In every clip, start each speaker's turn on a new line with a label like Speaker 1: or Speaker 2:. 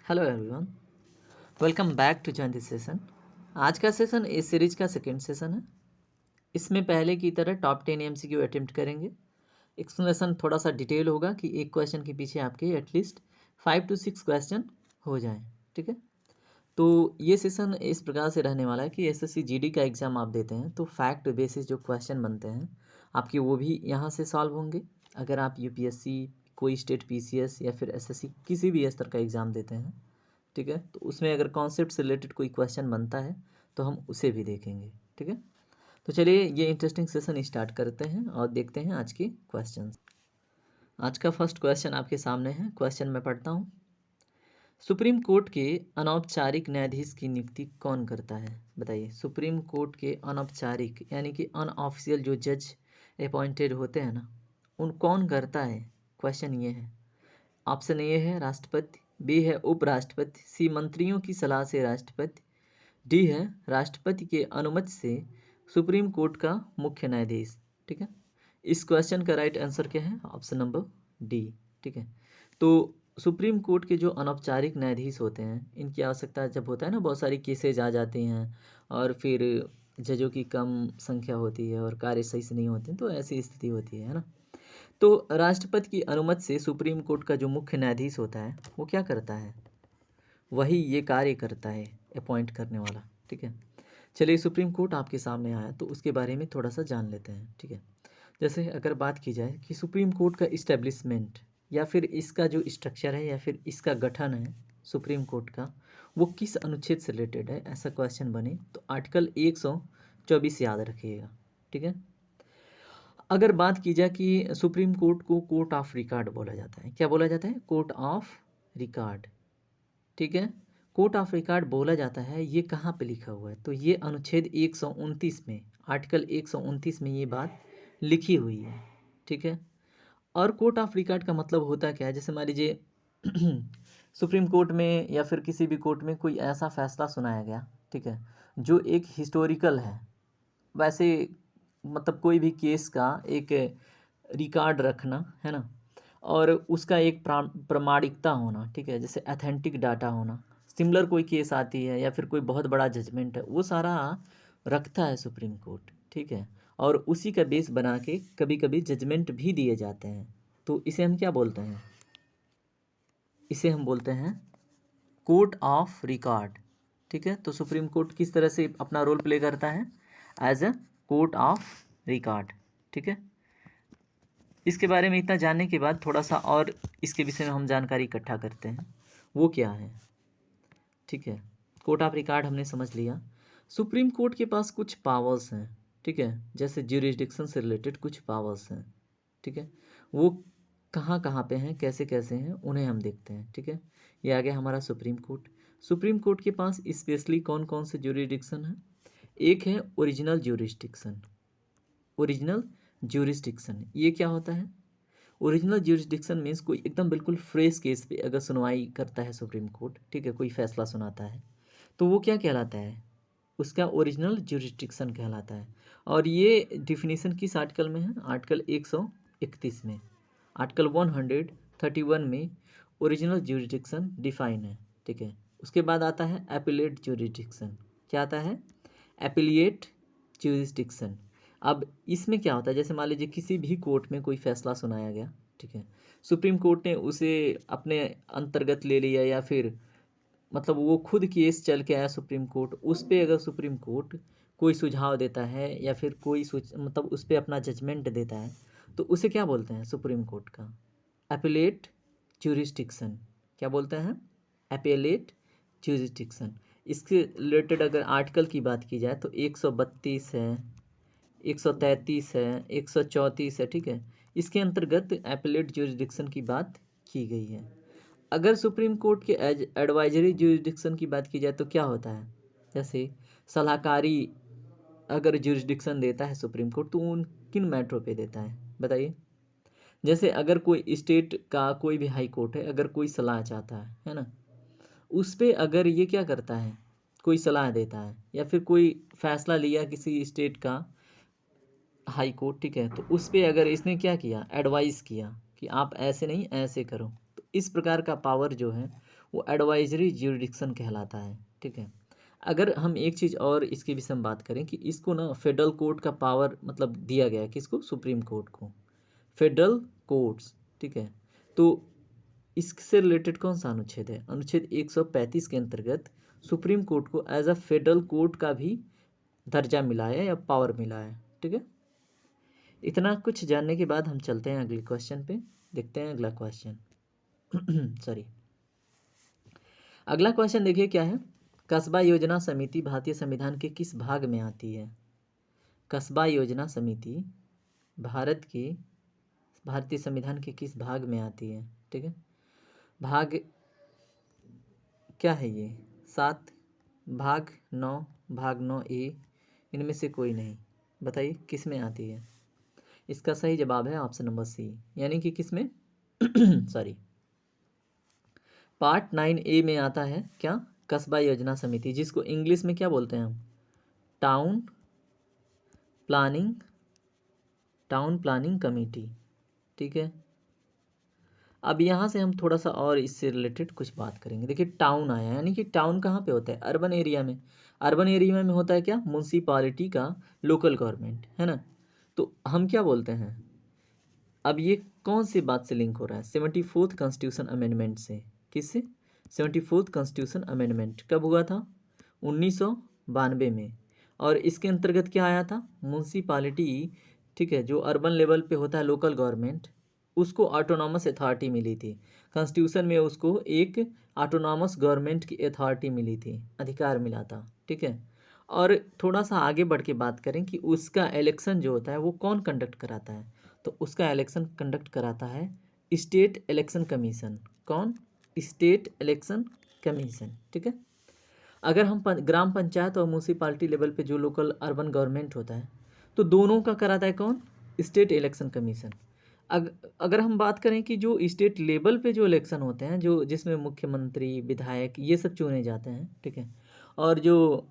Speaker 1: Hello everyone, welcome back to join this session. आज का session इस सीरीज का सेकंड सेशन है। इसमें पहले की तरह टॉप 10 एमसीक्यू अटेम्प्ट करेंगे। एक्सप्लेनेशन थोड़ा सा डिटेल होगा कि एक क्वेश्चन के पीछे आपके एटलीस्ट 5 to 6 क्वेश्चन हो जाएं। ठीक है, तो ये सेशन इस प्रकार से रहने वाला है कि एसएससी जीडी का एग्ज़ाम आप देते हैं तो फैक्ट बेसिस जो क्वेश्चन बनते हैं आपके वो भी यहाँ से सॉल्व होंगे। अगर आप यूपीएससी, कोई स्टेट पीसीएस या फिर एसएससी किसी भी स्तर का एग्ज़ाम देते हैं, ठीक है, तो उसमें अगर कॉन्सेप्ट से रिलेटेड कोई क्वेश्चन बनता है तो हम उसे भी देखेंगे। ठीक है, तो चलिए ये इंटरेस्टिंग सेशन स्टार्ट करते हैं और देखते हैं आज के क्वेश्चंस। आज का फर्स्ट क्वेश्चन आपके सामने है। क्वेश्चन मैं पढ़ता हूँ। सुप्रीम कोर्ट के अनौपचारिक न्यायाधीश की नियुक्ति कौन करता है? बताइए। सुप्रीम कोर्ट के अनौपचारिक यानी कि अनऑफिशियल जो जज अपॉइंटेड होते हैं ना, उन कौन करता है? क्वेश्चन ये है। ऑप्शन ए है राष्ट्रपति, बी है उपराष्ट्रपति, सी मंत्रियों की सलाह से राष्ट्रपति, डी है राष्ट्रपति के अनुमति से सुप्रीम कोर्ट का मुख्य न्यायाधीश। ठीक है, इस क्वेश्चन का राइट आंसर क्या है? Option number D. ठीक है, तो सुप्रीम कोर्ट के जो अनौपचारिक न्यायाधीश होते हैं इनकी आवश्यकता जब होता है ना, बहुत सारी केसेज आ जाती हैं और फिर जजों की कम संख्या होती है और कार्य सही से नहीं होते हैं, तो ऐसी स्थिति होती है ना। तो राष्ट्रपति की अनुमति से सुप्रीम कोर्ट का जो मुख्य न्यायाधीश होता है वो क्या करता है? वही ये कार्य करता है, अपॉइंट करने वाला। ठीक है, चलिए सुप्रीम कोर्ट आपके सामने आया तो उसके बारे में थोड़ा सा जान लेते हैं। ठीक है, जैसे अगर बात की जाए कि सुप्रीम कोर्ट का इस्टेब्लिशमेंट या फिर इसका जो स्ट्रक्चर है या फिर इसका गठन है सुप्रीम कोर्ट का, वो किस अनुच्छेद से रिलेटेड है, ऐसा क्वेश्चन बने तो आर्टिकल 124 याद रखिएगा। ठीक है, अगर बात की जाए कि सुप्रीम कोर्ट को कोर्ट ऑफ रिकॉर्ड बोला जाता है, क्या बोला जाता है? Court of record. ठीक है, कोर्ट ऑफ रिकॉर्ड बोला जाता है, ये कहाँ पे लिखा हुआ है? तो ये अनुच्छेद 129 में, आर्टिकल 129 में ये बात लिखी हुई है। ठीक है, और कोर्ट ऑफ रिकॉर्ड का मतलब होता क्या है? जैसे मान लीजिए सुप्रीम कोर्ट में या फिर किसी भी कोर्ट में कोई ऐसा फैसला सुनाया गया, ठीक है, जो एक हिस्टोरिकल है, वैसे मतलब कोई भी केस का एक रिकॉर्ड रखना है ना, और उसका एक प्रामाणिकता होना। ठीक है, जैसे अथेंटिक डाटा होना। सिमिलर कोई केस आती है या फिर कोई बहुत बड़ा जजमेंट है, वो सारा रखता है सुप्रीम कोर्ट। ठीक है, और उसी का बेस बना के कभी कभी जजमेंट भी दिए जाते हैं। तो इसे हम क्या बोलते हैं? इसे हम बोलते हैं कोर्ट ऑफ रिकॉर्ड। ठीक है, तो सुप्रीम कोर्ट किस तरह से अपना रोल प्ले करता है? As a court of record. ठीक है, इसके बारे में इतना जानने के बाद थोड़ा सा और इसके विषय में हम जानकारी इकट्ठा करते हैं। वो क्या है? ठीक है, कोर्ट ऑफ रिकॉर्ड हमने समझ लिया। सुप्रीम कोर्ट के पास कुछ पावर्स हैं। ठीक है, जैसे ज्यूरिसडिक्शन से रिलेटेड कुछ पावर्स हैं। ठीक है, वो कहाँ कहाँ पे हैं, कैसे कैसे हैं, उन्हें हम देखते हैं। ठीक है, ये आ गया हमारा सुप्रीम कोर्ट। सुप्रीम कोर्ट के पास स्पेशली कौन कौन से ज्यूरिसडिक्शन है? एक है ओरिजिनल ज्यूरिसडिक्शन। ओरिजिनल ज्यूरिसडिक्शन ये क्या होता है? ओरिजिनल ज्यूरिसडिक्शन मीन्स कोई एकदम बिल्कुल फ्रेश केस पे अगर सुनवाई करता है सुप्रीम कोर्ट, ठीक है, कोई फैसला सुनाता है, तो वो क्या कहलाता है? उसका ओरिजिनल ज्यूरिसडिक्शन कहलाता है। और ये डिफिनीशन किस आर्टिकल में है? आर्टिकल 131 में। आर्टिकल 131 में ओरिजिनल ज्यूरिसडिक्शन डिफाइन है। ठीक है, उसके बाद आता है एपिलेट ज्यूरिसडिक्शन। क्या आता है? Appellate jurisdiction. अब इसमें क्या होता है? जैसे मान लीजिए किसी भी कोर्ट में कोई फैसला सुनाया गया, ठीक है, सुप्रीम कोर्ट ने उसे अपने अंतर्गत ले लिया या फिर मतलब वो खुद केस चल के आया सुप्रीम कोर्ट, उस पे अगर सुप्रीम कोर्ट कोई सुझाव देता है या फिर कोई मतलब उस पे अपना जजमेंट देता है, तो उसे क्या बोलते हैं सुप्रीम कोर्ट का? Appellate jurisdiction. क्या बोलते हैं? Appellate jurisdiction. इसके रिलेटेड अगर आर्टिकल की बात की जाए तो 132 है, 133 है, 134 है। ठीक है, इसके अंतर्गत एपिलेट ज्यूरिसडिक्शन की बात की गई है। अगर सुप्रीम कोर्ट के एडवाइजरी ज्यूरिसडिक्शन की बात की जाए तो क्या होता है? जैसे सलाहकारी अगर ज्यूरिसडिक्शन देता है सुप्रीम कोर्ट तो उन किन मैटरों पे देता है? बताइए। जैसे अगर कोई स्टेट का कोई भी हाई कोर्ट है, अगर कोई सलाह चाहता है ना, उस पे अगर ये क्या करता है, कोई सलाह देता है या फिर कोई फैसला लिया किसी स्टेट का हाई कोर्ट, ठीक है, तो उस पे अगर इसने क्या किया, एडवाइस किया कि आप ऐसे नहीं ऐसे करो, तो इस प्रकार का पावर जो है वो एडवाइजरी ज्यूरिडिक्शन कहलाता है। ठीक है, अगर हम एक चीज़ और इसके विषय में बात करें कि इसको ना फेडरल कोर्ट का पावर मतलब दिया गया है किसको, सुप्रीम कोर्ट को, फेडरल कोर्ट्स। ठीक है, तो इससे रिलेटेड कौन सा अनुच्छेद है, अनुच्छेद 135 के अंतर्गत सुप्रीम कोर्ट को एज अ फेडरल कोर्ट का भी दर्जा मिला है या पावर मिला है। ठीक है, इतना कुछ जानने के बाद हम चलते हैं अगले क्वेश्चन पे, देखते हैं अगला क्वेश्चन। सॉरी, अगला क्वेश्चन देखिए क्या है। कस्बा योजना समिति भारतीय संविधान के किस भाग में आती है। कस्बा योजना समिति भारतीय संविधान के किस भाग में आती है। ठीक है, भाग क्या है ये, 7, भाग 9, भाग 9A, इनमें से कोई नहीं, बताइए किस में आती है। इसका सही जवाब है ऑप्शन नंबर सी, यानी कि किस में सॉरी, पार्ट 9A में आता है क्या, कस्बा योजना समिति, जिसको इंग्लिश में क्या बोलते हैं हम, टाउन प्लानिंग कमेटी। ठीक है, अब यहाँ से हम थोड़ा सा और इससे रिलेटेड कुछ बात करेंगे। देखिए टाउन आया, यानी कि टाउन कहाँ पे होता है, अर्बन एरिया में। अर्बन एरिया में होता है क्या, म्यूनसिपालिटी का लोकल गवर्नमेंट, है ना। तो हम क्या बोलते हैं, अब ये कौन सी बात से लिंक हो रहा है, 74th कॉन्स्टिट्यूशन अमेंडमेंट से। किससे, 74th कॉन्स्टिट्यूशन अमेंडमेंट कब हुआ था, 1992 में। और इसके अंतर्गत क्या आया था, म्यूनसिपालिटी, ठीक है, जो अर्बन लेवल पे होता है लोकल गवर्नमेंट, उसको ऑटोनॉमस अथॉरिटी मिली थी। कॉन्स्टिट्यूशन में उसको एक ऑटोनॉमस गवर्नमेंट की अथॉरिटी मिली थी, अधिकार मिला था। ठीक है, और थोड़ा सा आगे बढ़ के बात करें कि उसका इलेक्शन जो होता है वो कौन कंडक्ट कराता है, तो उसका इलेक्शन कंडक्ट कराता है स्टेट इलेक्शन कमीशन। कौन, स्टेट इलेक्शन कमीशन। ठीक है, अगर हम ग्राम पंचायत और म्यूनसिपालिटी लेवल पे जो लोकल अर्बन गवर्नमेंट होता है, तो दोनों का कराता है कौन, स्टेट इलेक्शन कमीशन। अगर हम बात करें कि जो स्टेट लेवल पे जो इलेक्शन होते हैं, जो जिसमें मुख्यमंत्री, विधायक, ये सब चुने जाते हैं। ठीक है, और जो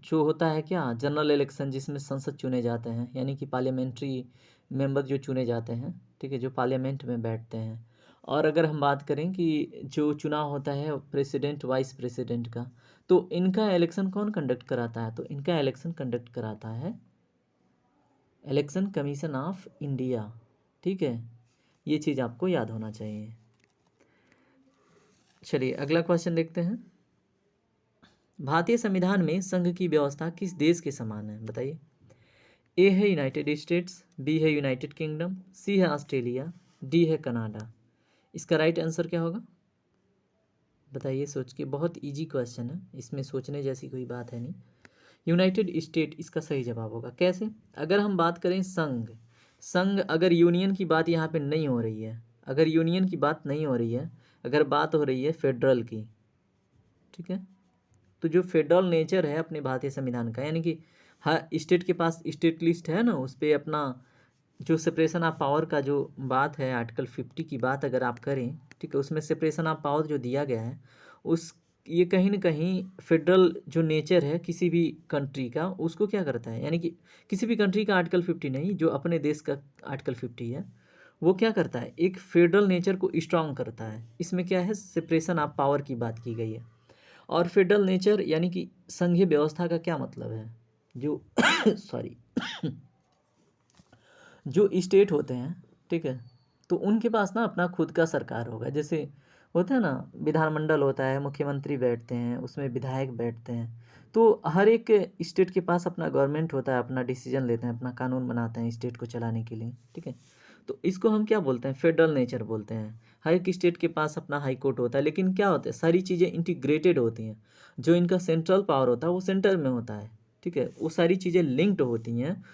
Speaker 1: जो होता है क्या, जनरल इलेक्शन, जिसमें संसद चुने जाते हैं, यानी कि पार्लियामेंट्री मेंबर जो चुने जाते हैं। ठीक है, जो पार्लियामेंट में बैठते हैं। और अगर हम बात करें कि जो चुनाव होता है प्रेसिडेंट, वाइस प्रेसिडेंट का, तो इनका इलेक्शन कौन कंडक्ट कराता है, तो इनका इलेक्शन कंडक्ट कराता है इलेक्शन कमीशन ऑफ इंडिया। ठीक है, ये चीज़ आपको याद होना चाहिए। चलिए अगला क्वेश्चन देखते हैं। भारतीय संविधान में संघ की व्यवस्था किस देश के समान है, बताइए। ए है यूनाइटेड स्टेट्स, बी है यूनाइटेड किंगडम, सी है ऑस्ट्रेलिया, डी है कनाडा। इसका राइट आंसर क्या होगा, बताइए सोच के। बहुत इजी क्वेश्चन है, इसमें सोचने जैसी कोई बात है नहीं। यूनाइटेड स्टेट इसका सही जवाब होगा। कैसे, अगर हम बात करें संघ अगर यूनियन की बात यहाँ पे नहीं हो रही है, अगर यूनियन की बात नहीं हो रही है, अगर बात हो रही है फेडरल की। ठीक है, तो जो फेडरल नेचर है अपने भारतीय संविधान का, यानी कि हर स्टेट के पास स्टेट लिस्ट है ना, उस पर अपना जो सेपरेशन ऑफ पावर का जो बात है, आर्टिकल 50 की बात अगर आप करें, ठीक है, उसमें सेपरेशन ऑफ पावर जो दिया गया है, उस ये कहीं ना कहीं फेडरल जो नेचर है किसी भी कंट्री का, उसको क्या करता है, यानी कि किसी भी कंट्री का आर्टिकल 50 नहीं, जो अपने देश का आर्टिकल 50 है, वो क्या करता है, एक फेडरल नेचर को स्ट्रांग करता है। इसमें क्या है, सेपरेशन ऑफ पावर की बात की गई है। और फेडरल नेचर यानी कि संघीय व्यवस्था का क्या मतलब है, जो सॉरी जो स्टेट होते हैं, ठीक है, तो उनके पास ना अपना खुद का सरकार होगा। जैसे होता है ना, विधानमंडल होता है, मुख्यमंत्री बैठते हैं, उसमें विधायक बैठते हैं, तो हर एक स्टेट के पास अपना गवर्नमेंट होता है, अपना डिसीजन लेते हैं, अपना कानून बनाते हैं स्टेट को चलाने के लिए। ठीक है, तो इसको हम क्या बोलते हैं, फेडरल नेचर बोलते हैं। हर एक स्टेट के पास अपना हाई कोर्ट होता है, लेकिन क्या होता है, सारी चीज़ें इंटीग्रेटेड होती हैं। जो इनका सेंट्रल पावर होता है वो सेंटर में होता है। ठीक है, वो सारी चीज़ें लिंक्ड होती हैं।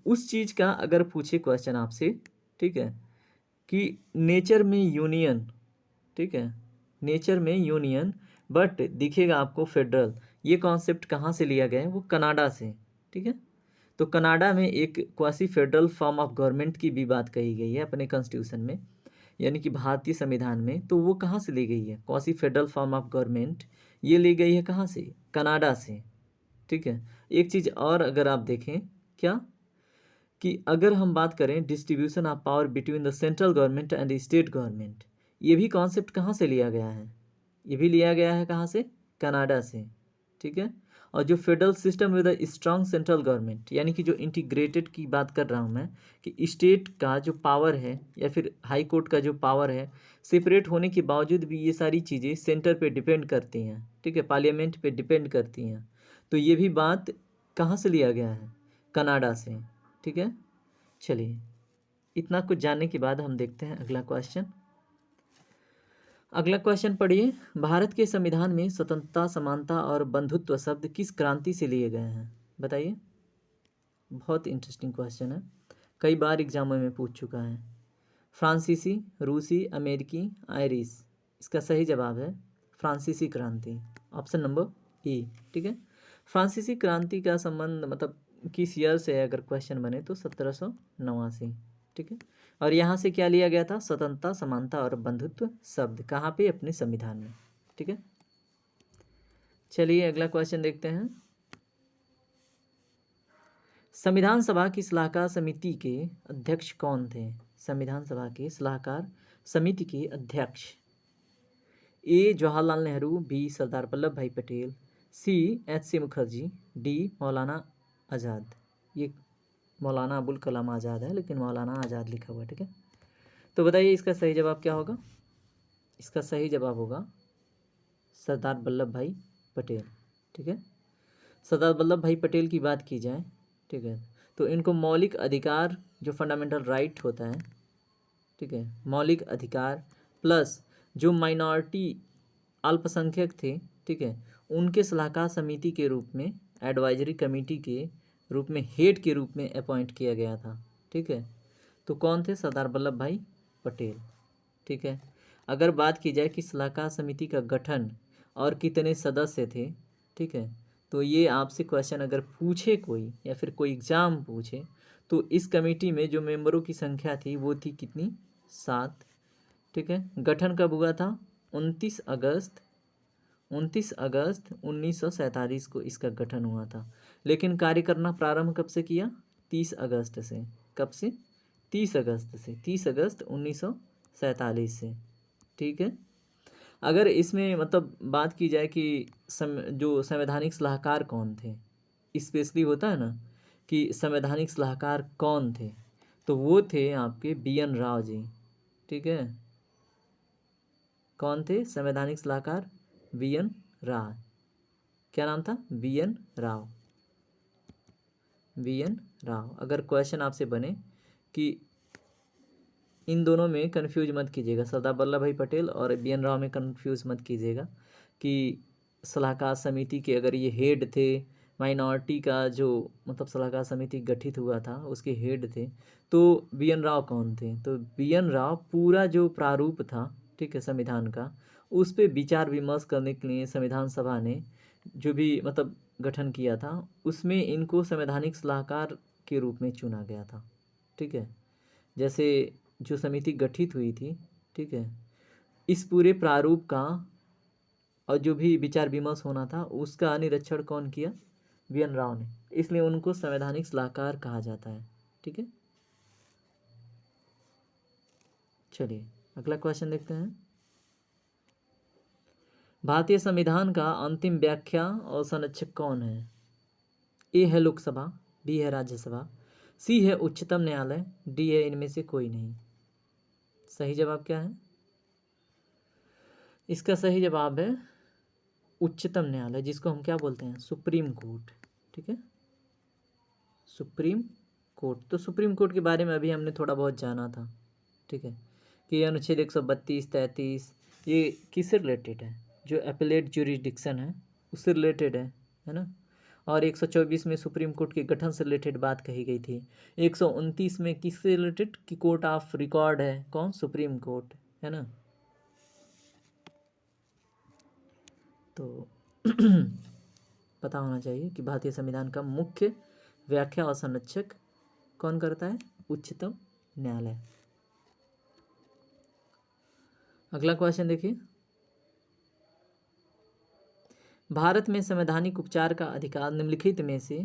Speaker 1: उस चीज़ का अगर पूछे क्वेश्चन आपसे, ठीक है, कि नेचर में यूनियन, ठीक है, नेचर में यूनियन बट दिखेगा आपको फेडरल, ये कॉन्सेप्ट कहाँ से लिया गया है, वो कनाडा से। ठीक है, तो कनाडा में एक quasi federal form of government की भी बात कही गई है अपने कॉन्स्टिट्यूशन में, यानी कि भारतीय संविधान में। तो वो कहाँ से ली गई है, quasi federal form of government, ये ली गई है कहाँ से, कनाडा से। ठीक है, एक चीज़ और अगर आप देखें क्या, कि अगर हम बात करें distribution of power between the central government and state government, ये भी कॉन्सेप्ट कहाँ से लिया गया है, ये भी लिया गया है कहाँ से, कनाडा से, ठीक है। और जो federal system with a strong central government, यानी कि जो इंटीग्रेटेड की बात कर रहा हूँ मैं, कि स्टेट का जो पावर है या फिर हाई कोर्ट का जो पावर है, सेपरेट होने के बावजूद भी ये सारी चीज़ें सेंटर पे डिपेंड करती हैं, ठीक है, पार्लियामेंट पे डिपेंड करती हैं। तो ये भी बात कहाँ से लिया गया है, कनाडा से, ठीक है। चलिए, इतना कुछ जानने के बाद हम देखते हैं अगला क्वेश्चन। अगला क्वेश्चन पढ़िए। भारत के संविधान में स्वतंत्रता, समानता और बंधुत्व शब्द किस क्रांति से लिए गए हैं, बताइए। बहुत इंटरेस्टिंग क्वेश्चन है, कई बार एग्जामों में पूछ चुका है। फ्रांसीसी, रूसी, अमेरिकी, आयरिश। इसका सही जवाब है फ्रांसीसी क्रांति, ऑप्शन नंबर ए, ठीक है। फ्रांसीसी क्रांति का संबंध मतलब किस ईयर से है, अगर क्वेश्चन बने तो 1789, ठीक है। और यहाँ से क्या लिया गया था, स्वतंत्रता, समानता और बंधुत्व शब्द, कहाँ पे, अपने संविधान में, ठीक है। चलिए अगला क्वेश्चन देखते हैं। संविधान सभा की सलाहकार समिति के अध्यक्ष कौन थे, संविधान सभा के सलाहकार समिति के अध्यक्ष। ए जवाहरलाल नेहरू, बी सरदार वल्लभ भाई पटेल, सी एच.सी. मुखर्जी, डी मौलाना आज़ाद। ये मौलाना अबुल कलाम आज़ाद है, लेकिन मौलाना आज़ाद लिखा हुआ है, ठीक है। तो बताइए इसका सही जवाब क्या होगा। इसका सही जवाब होगा सरदार वल्लभ भाई पटेल, ठीक है। सरदार वल्लभ भाई पटेल की बात की जाए, ठीक है, तो इनको मौलिक अधिकार, जो फंडामेंटल राइट होता है, ठीक है, मौलिक अधिकार प्लस जो माइनॉरिटी अल्पसंख्यक थे, ठीक है, उनके सलाहकार समिति के रूप में, एडवाइजरी कमेटी के रूप में, हेड के रूप में अपॉइंट किया गया था, ठीक है। तो कौन थे, सरदार वल्लभ भाई पटेल, ठीक है। अगर बात की जाए कि सलाहकार समिति का गठन और कितने सदस्य थे, ठीक है, तो ये आपसे क्वेश्चन अगर पूछे कोई या फिर कोई एग्ज़ाम पूछे, तो इस कमेटी में जो मेंबरों की संख्या थी वो थी कितनी, 7, ठीक है। गठन कब हुआ था, 29 अगस्त 1947 को इसका गठन हुआ था। लेकिन कार्य करना प्रारंभ कब से किया, 30 अगस्त से। कब से, 30 अगस्त से, 30 अगस्त 1947 से, ठीक है। अगर इसमें मतलब बात की जाए कि जो संवैधानिक सलाहकार कौन थे, स्पेशली होता है ना कि संवैधानिक सलाहकार कौन थे, तो वो थे आपके बी.एन. राव जी, ठीक है। कौन थे संवैधानिक सलाहकार, बी.एन. राव। क्या नाम था, बी.एन. राव, बी.एन. राव। अगर क्वेश्चन आपसे बने कि इन दोनों में कंफ्यूज मत कीजिएगा, सरदार वल्लभ भाई पटेल और बी.एन. राव में कंफ्यूज मत कीजिएगा कि सलाहकार समिति के अगर ये हेड थे, माइनॉरिटी का जो मतलब सलाहकार समिति गठित हुआ था उसके हेड थे, तो बी.एन. राव कौन थे, तो बी.एन. राव पूरा जो प्रारूप था, ठीक है, संविधान का, उस पर विचार विमर्श करने के लिए संविधान सभा ने जो भी मतलब गठन किया था, उसमें इनको संवैधानिक सलाहकार के रूप में चुना गया था, ठीक है। जैसे जो समिति गठित हुई थी, ठीक है, इस पूरे प्रारूप का और जो भी विचार विमर्श होना था उसका निरीक्षण कौन किया, बी.एन. राव ने, इसलिए उनको संवैधानिक सलाहकार कहा जाता है, ठीक है। चलिए अगला क्वेश्चन देखते हैं। भारतीय संविधान का अंतिम व्याख्या और संरक्षक कौन है। ए है लोकसभा, बी है राज्यसभा, सी है उच्चतम न्यायालय, डी है इनमें से कोई नहीं। सही जवाब क्या है, इसका सही जवाब है उच्चतम न्यायालय, जिसको हम क्या बोलते हैं, सुप्रीम कोर्ट, ठीक है, सुप्रीम कोर्ट। तो सुप्रीम कोर्ट के बारे में अभी हमने थोड़ा बहुत जाना था, ठीक है, कि अनुच्छेद 132, 33 ये किससे रिलेटेड है, जो एपेलेट ज्यूरिसडिक्शन है उससे रिलेटेड है ना। और 124 में सुप्रीम कोर्ट के गठन से रिलेटेड बात कही गई थी। 129 में किससे रिलेटेड, कि कोर्ट ऑफ रिकॉर्ड है कौन, सुप्रीम कोर्ट, है ना। तो पता होना चाहिए कि भारतीय संविधान का मुख्य व्याख्या और संरक्षक कौन करता है, उच्चतम न्यायालय। अगला क्वेश्चन देखिए। भारत में संवैधानिक उपचार का अधिकार निम्नलिखित में से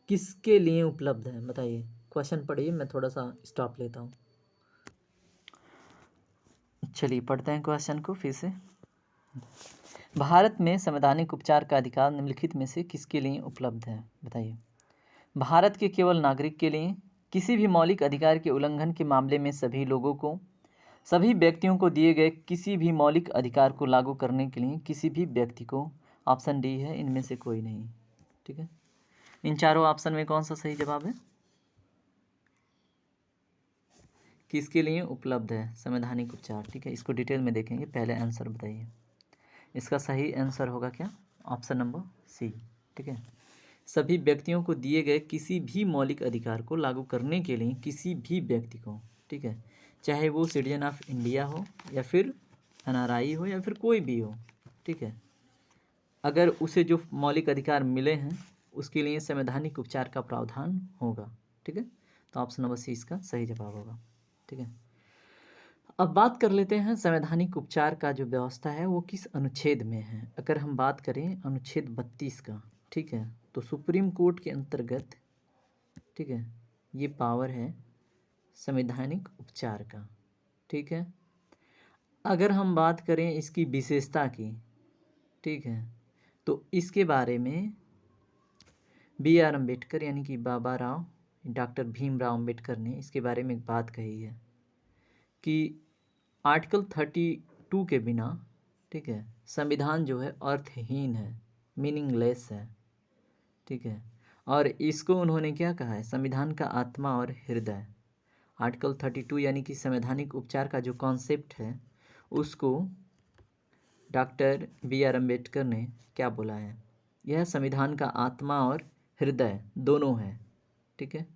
Speaker 1: किसके लिए उपलब्ध है, बताइए। क्वेश्चन पढ़िए, मैं थोड़ा सा स्टॉप लेता हूँ। चलिए पढ़ते हैं क्वेश्चन को फिर से। भारत में संवैधानिक उपचार का अधिकार निम्नलिखित में से किसके लिए उपलब्ध है, बताइए। भारत के केवल नागरिक के लिए, किसी भी मौलिक अधिकार के उल्लंघन के मामले में सभी लोगों को, सभी व्यक्तियों को दिए गए किसी भी मौलिक अधिकार को लागू करने के लिए किसी भी व्यक्ति को। ऑप्शन डी है, इनमें से कोई नहीं। ठीक है, इन चारों ऑप्शन में कौन सा सही जवाब है? किसके लिए उपलब्ध है संवैधानिक उपचार? ठीक है, इसको डिटेल में देखेंगे, पहले आंसर बताइए। इसका सही आंसर होगा क्या? Option number C. ठीक है, सभी व्यक्तियों को दिए गए किसी भी मौलिक अधिकार को लागू करने के लिए किसी भी व्यक्ति को, ठीक है, चाहे वो सिटीजन ऑफ इंडिया हो या फिर एनआरआई हो या फिर कोई भी हो, ठीक है, अगर उसे जो मौलिक अधिकार मिले हैं उसके लिए संवैधानिक उपचार का प्रावधान होगा। ठीक है, तो ऑप्शन नंबर सी इसका सही जवाब होगा। ठीक है, अब बात कर लेते हैं संवैधानिक उपचार का जो व्यवस्था है वो किस अनुच्छेद में है। अगर हम बात करें अनुच्छेद 32 का, ठीक है, तो सुप्रीम कोर्ट के अंतर्गत, ठीक है, ये पावर है संवैधानिक उपचार का। ठीक है, अगर हम बात करें इसकी विशेषता की, ठीक है, तो इसके बारे में B.R. अम्बेडकर यानी कि बाबा राव डॉक्टर भीमराव अम्बेडकर ने इसके बारे में एक बात कही है कि आर्टिकल 32 के बिना, ठीक है, संविधान जो है अर्थहीन है, मीनिंगलेस है। ठीक है, और इसको उन्होंने क्या कहा है, संविधान का आत्मा और हृदय। आर्टिकल 32 यानी कि संवैधानिक उपचार का जो कॉन्सेप्ट है उसको डॉक्टर B.R. अम्बेडकर ने क्या बोला है, यह संविधान का आत्मा और हृदय दोनों है। ठीक है,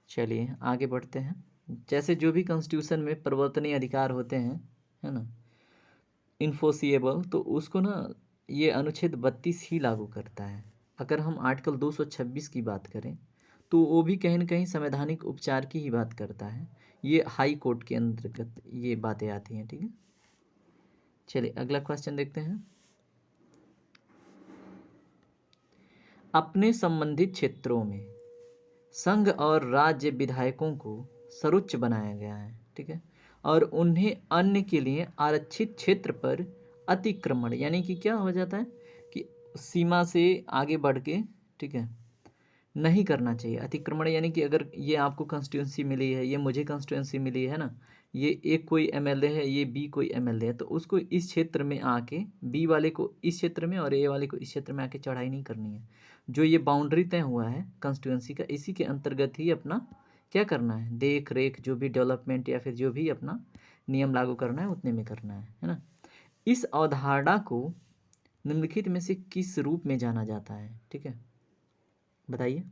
Speaker 1: चलिए आगे बढ़ते हैं। जैसे जो भी कॉन्स्टिट्यूशन में परिवर्तनीय अधिकार होते हैं, है ना, इन्फोर्सिएबल, तो उसको ना ये अनुच्छेद 32 ही लागू करता है। अगर हम आर्टिकल 226 की बात करें तो वो भी कहीं ना कहीं संवैधानिक उपचार की ही बात करता है। ये हाई कोर्ट के अंतर्गत ये बातें आती हैं। ठीक है, चलिए अगला क्वेश्चन देखते हैं। अपने संबंधित क्षेत्रों में संघ और राज्य विधायकों को सर्वोच्च बनाया गया है। ठीक है, और उन्हें अन्य के लिए आरक्षित क्षेत्र पर अतिक्रमण यानी कि क्या हो जाता है कि सीमा से आगे बढ़ के, ठीक है, नहीं करना चाहिए। अतिक्रमण यानी कि अगर ये आपको कॉन्स्टिट्यूंसी मिली है, ये मुझे कॉन्स्टिट्यूंसी मिली है ना, ये एक कोई एमएलए है, ये बी कोई एमएलए है, तो उसको इस क्षेत्र में आके बी वाले को इस क्षेत्र में और ए वाले को इस क्षेत्र में आके चढ़ाई नहीं करनी है। जो ये बाउंड्री तय हुआ है कॉन्स्टिट्यूंसी का, इसी के अंतर्गत ही अपना क्या करना है, देख रेख जो भी डेवलपमेंट या फिर जो भी अपना नियम लागू करना है उतने में करना है ना। इस अवधारणा को निम्नलिखित में से किस रूप में जाना जाता है? ठीक है, बताइए।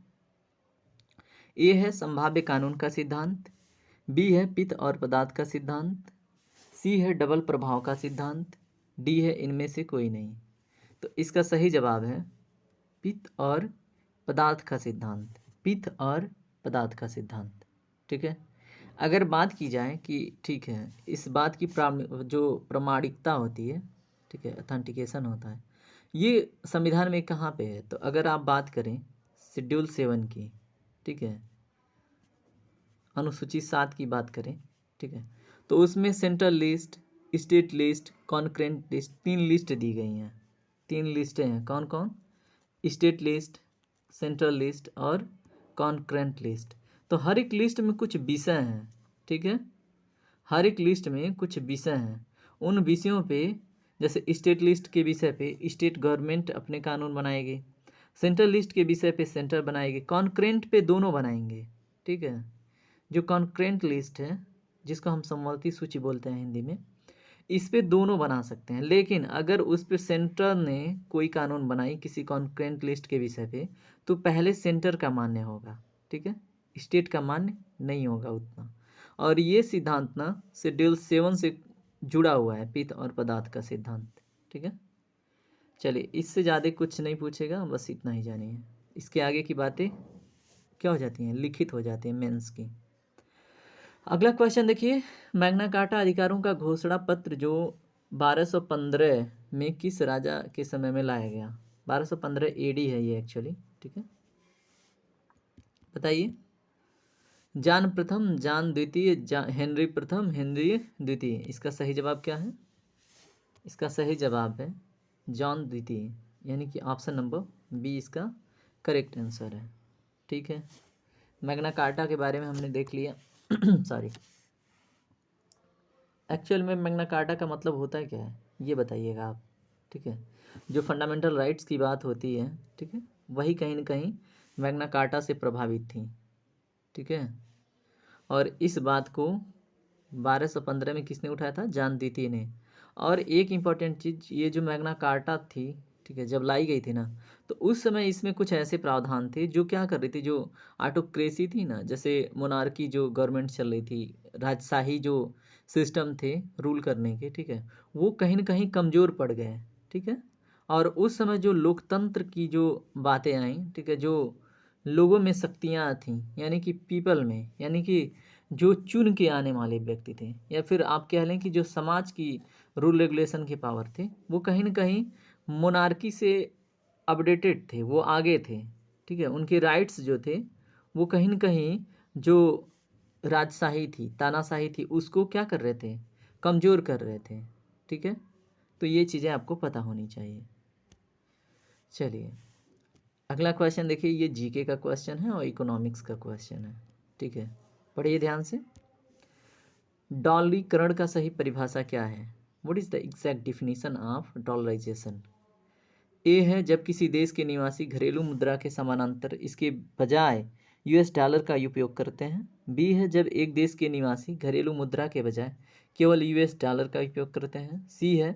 Speaker 1: ए है संभाव्य कानून का सिद्धांत, बी है पित्त और पदार्थ का सिद्धांत, सी है डबल प्रभाव का सिद्धांत, डी है इनमें से कोई नहीं। तो इसका सही जवाब है पित्त और पदार्थ का सिद्धांत, पित्त और पदार्थ का सिद्धांत। ठीक है, अगर बात की जाए कि ठीक है इस बात की जो प्रामाणिकता होती है, ठीक है, अथेंटिकेशन होता है, ये संविधान में कहाँ पे है? तो अगर आप बात करें शेड्यूल 7 की, ठीक है, अनुसूची 7 की बात करें, ठीक है, तो उसमें central list, state list, concurrent list, 3 list दी गई हैं। 3 लिस्टें हैं, कौन कौन? स्टेट लिस्ट, सेंट्रल लिस्ट और कॉन्करेंट लिस्ट। तो हर एक लिस्ट में कुछ विषय हैं। ठीक है, हर एक लिस्ट में कुछ विषय हैं। उन विषयों पे, जैसे स्टेट लिस्ट के विषय पे स्टेट गवर्नमेंट अपने कानून बनाएगी, सेंट्रल लिस्ट के विषय पे सेंटर बनाएगी, कॉन्करेंट पे दोनों बनाएंगे। ठीक है, जो कॉन्करेंट लिस्ट है जिसको हम समवर्ती सूची बोलते हैं हिंदी में, इस पे दोनों बना सकते हैं। लेकिन अगर उस पे सेंटर ने कोई कानून बनाई किसी कॉन्करेंट लिस्ट के विषय पे, तो पहले सेंटर का मान्य होगा। ठीक है, स्टेट का मान्य नहीं होगा उतना। और ये सिद्धांत ना शेड्यूल 7 से जुड़ा हुआ है, पित्त और पदार्थ का सिद्धांत। ठीक है, चलिए इससे ज़्यादा कुछ नहीं पूछेगा, बस इतना ही जानिए। इसके आगे की बातें क्या हो जाती हैं, लिखित हो जाती हैं मेंस की। अगला क्वेश्चन देखिए, मैग्ना कार्टा अधिकारों का घोषणा पत्र जो 1215 में किस राजा के समय में लाया गया? 1215 एडी है ये एक्चुअली। ठीक है, बताइए। जॉन प्रथम, जॉन द्वितीय, हेनरी प्रथम, हेनरी द्वितीय, इसका सही जवाब क्या है? इसका सही जवाब है जॉन द्वितीय, यानी कि ऑप्शन नंबर बी इसका करेक्ट आंसर है। ठीक है, मैग्ना कार्टा के बारे में हमने देख लिया। सॉरी, एक्चुअल में मैग्ना कार्टा का मतलब होता है क्या है ये बताइएगा आप। ठीक है, जो फंडामेंटल राइट्स की बात होती है, ठीक है, वही कहीं ना कहीं मैग्ना कार्टा से प्रभावित थी। ठीक है, और इस बात को 1215 में किसने उठाया था? जॉन द्वितीय ने। और एक इम्पॉर्टेंट चीज़, ये जो मैग्ना कार्टा थी, ठीक है, जब लाई गई थी ना, तो उस समय इसमें कुछ ऐसे प्रावधान थे जो क्या कर रही थी, जो ऑटोक्रेसी थी ना, जैसे मोनार्की जो गवर्नमेंट चल रही थी, राजशाही जो सिस्टम थे रूल करने के, ठीक है, वो कहीं ना कहीं कमज़ोर पड़ गए। ठीक है, और उस समय जो लोकतंत्र की जो बातें आई, ठीक है, जो लोगों में शक्तियाँ थीं, यानी कि पीपल में, यानी कि जो चुन के आने वाले व्यक्ति थे, या फिर आप कह लें कि जो समाज की रूल रेगुलेशन के पावर थे, वो कहीं ना कहीं मोनार्की से अपडेटेड थे, वो आगे थे। ठीक है, उनके राइट्स जो थे वो कहीं ना कहीं जो राजशाही थी, तानाशाही थी, उसको क्या कर रहे थे? कमज़ोर कर रहे थे। ठीक है, तो ये चीज़ें आपको पता होनी चाहिए। चलिए अगला क्वेश्चन देखिए, ये जीके का क्वेश्चन है और इकोनॉमिक्स का क्वेश्चन है। ठीक है, पढ़िए ध्यान से। डॉलरीकरण का सही परिभाषा क्या है? What is the exact definition of dollarization? A है जब किसी देश के निवासी घरेलू मुद्रा के समानांतर इसके बजाय यूएस डॉलर का उपयोग करते हैं। बी है जब एक देश के निवासी घरेलू मुद्रा के बजाय केवल यूएस डॉलर का उपयोग करते हैं। सी है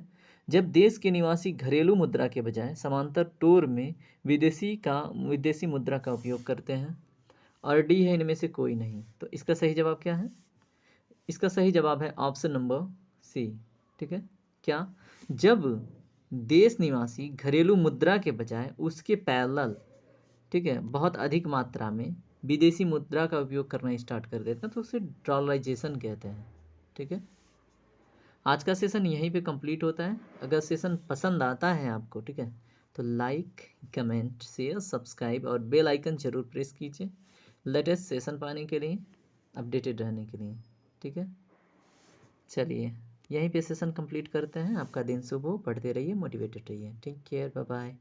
Speaker 1: जब देश के निवासी घरेलू मुद्रा के बजाय समांतर तौर में विदेशी मुद्रा का उपयोग करते हैं। और डी है इनमें से कोई नहीं। तो इसका सही जवाब क्या है? इसका सही जवाब है ऑप्शन नंबर सी। ठीक है, क्या? जब देश निवासी घरेलू मुद्रा के बजाय उसके पैरेलल, ठीक है, बहुत अधिक मात्रा में विदेशी मुद्रा का उपयोग करना स्टार्ट कर देते हैं तो उसे डॉलराइजेशन कहते हैं। ठीक है, आज का सेशन यहीं पे कंप्लीट होता है। अगर सेशन पसंद आता है आपको, ठीक है, तो लाइक, कमेंट, शेयर, सब्सक्राइब और बेल आइकन जरूर प्रेस कीजिए लेटेस्ट सेशन पाने के लिए, अपडेटेड रहने के लिए। ठीक है, चलिए यहीं पे सेशन कंप्लीट करते हैं। आपका दिन शुभ हो, पढ़ते रहिए, मोटिवेटेड रहिए। Take care, bye bye.